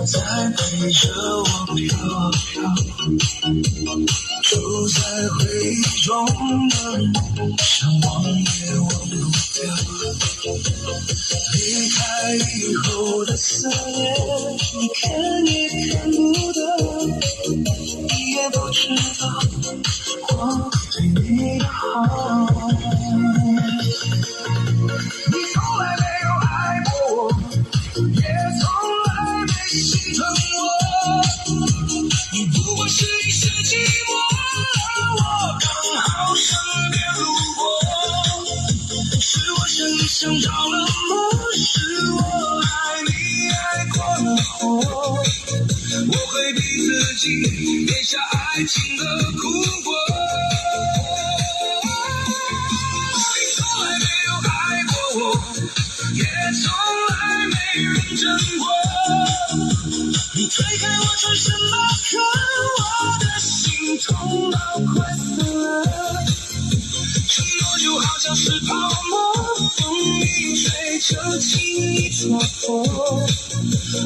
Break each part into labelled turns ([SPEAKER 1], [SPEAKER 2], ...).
[SPEAKER 1] 在陪着我飘飘，住在回忆中的人，想忘也忘不掉。离开以后的思念，你看也看不到，你也不知道我对你的好。你从来没有爱过我，也从来没心疼我，你不过是一时寂寞，我刚好身边路过，是我身上着了魔，是我爱你爱过了火，我会逼自己咽下爱情的苦果。你从来没有爱过我，也从来没认真过，你推开我转身那刻，我的心痛到快死了。承诺就好像是泡沫，风一吹就轻易戳破，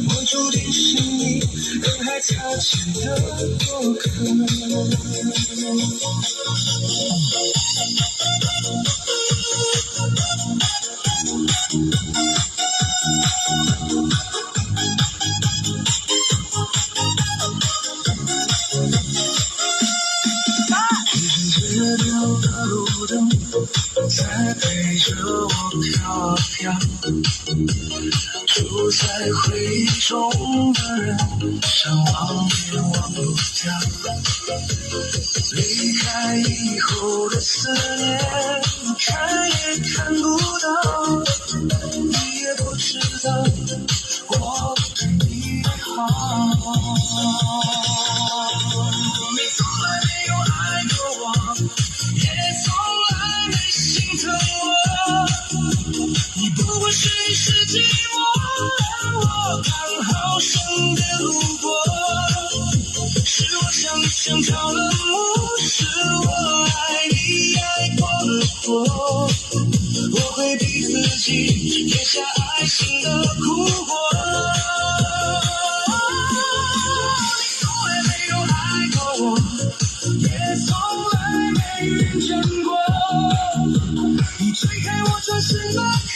[SPEAKER 1] 我注定是你人海擦肩的过客。在陪着我飘飘，住在回忆中的人，想忘也忘不掉。离开以后的思念，你看也看不到，你也不知道我对你的好。你从来没有爱过我，也从来没心疼我，你不过是一时寂寞，我刚好身边路过，是我想着了魔，是我爱你爱过了火，我会逼自己咽下爱情的苦果。你从来没有爱过我，也从来没认真过，你推开我转身那刻，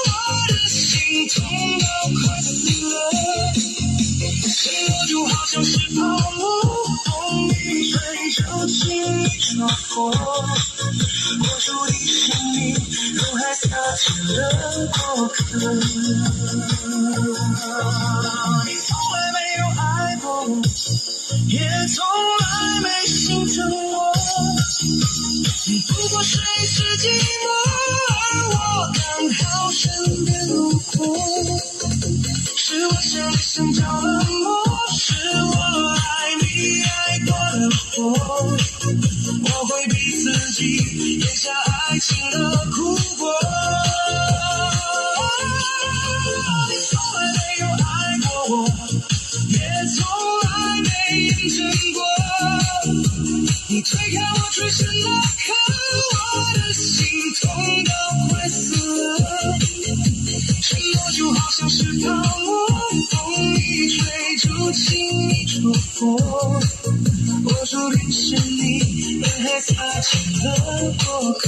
[SPEAKER 1] 我的心痛到快死了。承诺就好像是泡沫，风一吹就轻易戳破，我注定是你人海擦肩的过客。你从来没有爱过我，也从来没心疼我，你不过是一时寂寞，我刚好身边路过，是我想着了魔，是我爱你爱过了火，我会逼自己咽下爱情的苦果。你从来没有爱过我，也从来没认真过，你推开我转身那刻，我的心痛到快死了。承诺就好像是泡沫，风一吹就轻易戳破，我注定是你人海擦肩的过客。